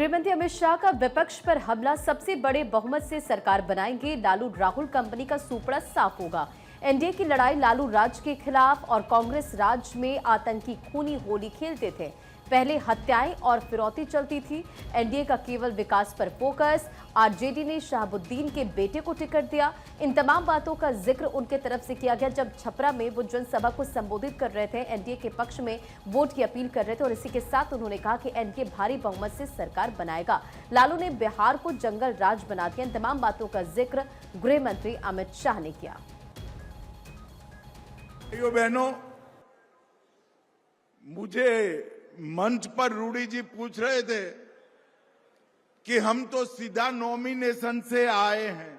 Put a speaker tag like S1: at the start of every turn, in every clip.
S1: गृहमंत्री अमित शाह का विपक्ष पर हमला। सबसे बड़े बहुमत से सरकार बनाएंगे। लालू राहुल कंपनी का सूपड़ा साफ होगा। एनडीए की लड़ाई लालू राज के खिलाफ और कांग्रेस राज में आतंकी खूनी होली खेलते थे। पहले हत्याएं और फिरौती चलती थी। एनडीए का केवल विकास पर फोकस। आरजेडी ने शहाबुद्दीन के बेटे को टिकट दिया। इन तमाम बातों का जिक्र उनके तरफ से किया गया जब छपरा में वो जनसभा को संबोधित कर रहे थे। एनडीए के पक्ष में वोट की अपील कर रहे थे और इसी के साथ उन्होंने कहा कि एनडीए भारी बहुमत से सरकार बनाएगा। लालू ने बिहार को जंगल राज बना दिया। इन तमाम बातों का जिक्र गृह मंत्री अमित शाह ने किया।
S2: बहनों, मुझे मंच पर रूडी जी पूछ रहे थे कि हम तो सीधा नॉमिनेशन से आए हैं,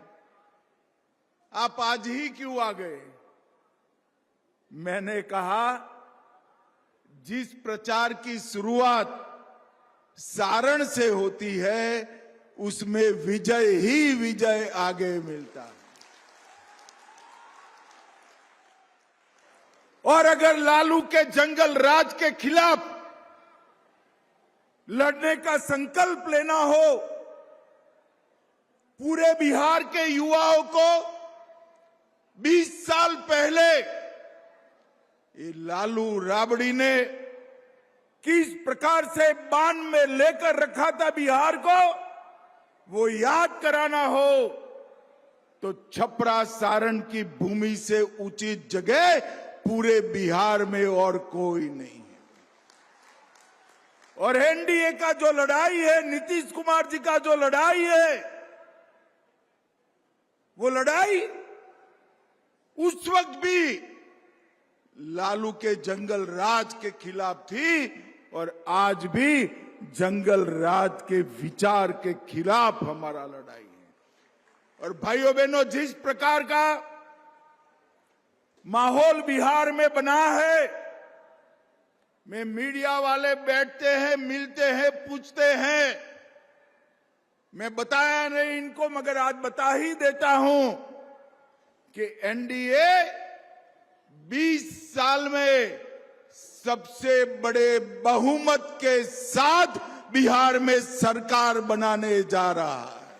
S2: आप आज ही क्यों आ गए? मैंने कहा, जिस प्रचार की शुरुआत सारण से होती है उसमें विजय ही विजय आगे मिलता है। और अगर लालू के जंगल राज के खिलाफ लड़ने का संकल्प लेना हो, पूरे बिहार के युवाओं को 20 साल पहले ये लालू राबड़ी ने किस प्रकार से बांध में लेकर रखा था बिहार को, वो याद कराना हो तो छपरा सारण की भूमि से उचित जगह पूरे बिहार में और कोई नहीं है। और एनडीए का जो लड़ाई है, नीतीश कुमार जी का जो लड़ाई है, वो लड़ाई उस वक्त भी लालू के जंगल राज के खिलाफ थी और आज भी जंगल राज के विचार के खिलाफ हमारा लड़ाई है। और भाइयों बहनों, जिस प्रकार का माहौल बिहार में बना है, में मीडिया वाले बैठते हैं, मिलते हैं, पूछते हैं, मैं बताया नहीं इनको मगर आज बता ही देता हूं कि एनडीए 20 साल में सबसे बड़े बहुमत के साथ बिहार में सरकार बनाने जा रहा है।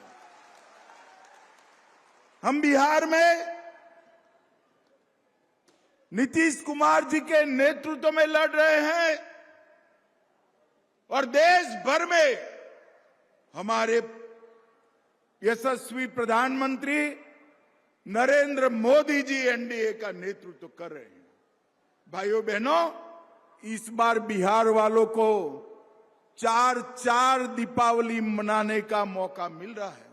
S2: हम बिहार में नीतीश कुमार जी के नेतृत्व में लड़ रहे हैं और देश भर में हमारे यशस्वी प्रधानमंत्री नरेंद्र मोदी जी एनडीए का नेतृत्व कर रहे हैं। भाइयों बहनों, इस बार बिहार वालों को 4 दीपावली मनाने का मौका मिल रहा है।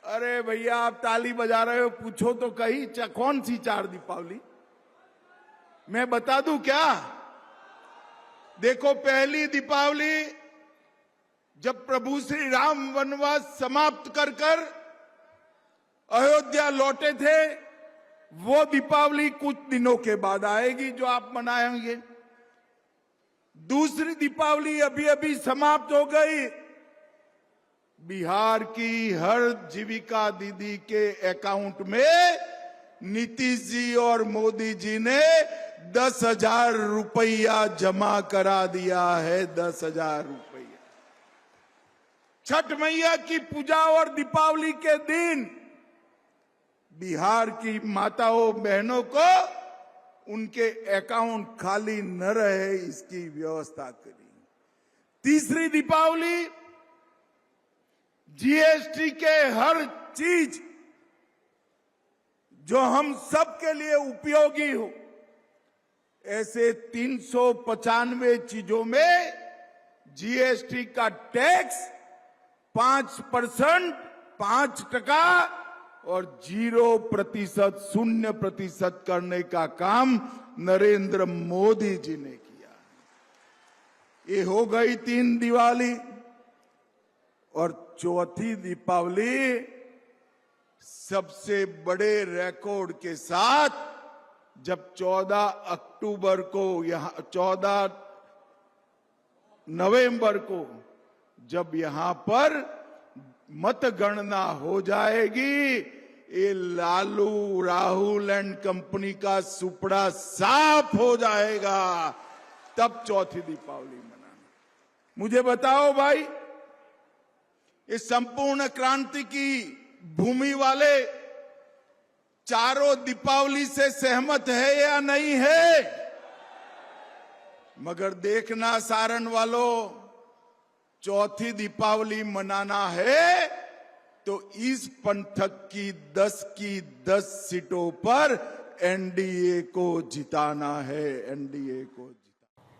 S2: अरे भैया, आप ताली बजा रहे हो, पूछो तो कहीं कौन सी 4 दीपावली? मैं बता दूं क्या? देखो, पहली दीपावली जब प्रभु श्री राम वनवास समाप्त कर अयोध्या लौटे थे, वो दीपावली कुछ दिनों के बाद आएगी जो आप मनाएंगे। दूसरी दीपावली अभी अभी समाप्त हो गई। बिहार की हर जीविका दीदी के अकाउंट में नीतीश जी और मोदी जी ने 10,000 रुपया जमा करा दिया है। 10,000 रुपया। छठ मैया की पूजा और दीपावली के दिन बिहार की माताओं बहनों को उनके अकाउंट खाली न रहे, इसकी व्यवस्था करी। तीसरी दीपावली जीएसटी के हर चीज जो हम सब के लिए उपयोगी हो, ऐसे 395 चीजों में जीएसटी का टैक्स 5%, 5% और 0%, 0% करने का काम नरेंद्र मोदी जी ने किया। ये हो गई 3 दिवाली। और चौथी दीपावली सबसे बड़े रिकॉर्ड के साथ जब 14 अक्टूबर को, यहां 14 नवंबर को जब यहां पर मतगणना हो जाएगी, ये लालू राहुल एंड कंपनी का सुपड़ा साफ हो जाएगा। तब चौथी दीपावली मनाना। मुझे बताओ भाई, इस संपूर्ण क्रांति की भूमि वाले चारों दीपावली से सहमत है या नहीं है? मगर देखना सारण वालों, चौथी दीपावली मनाना है तो इस पंथक की 10 सीटों पर एनडीए को जिताना है, एनडीए को।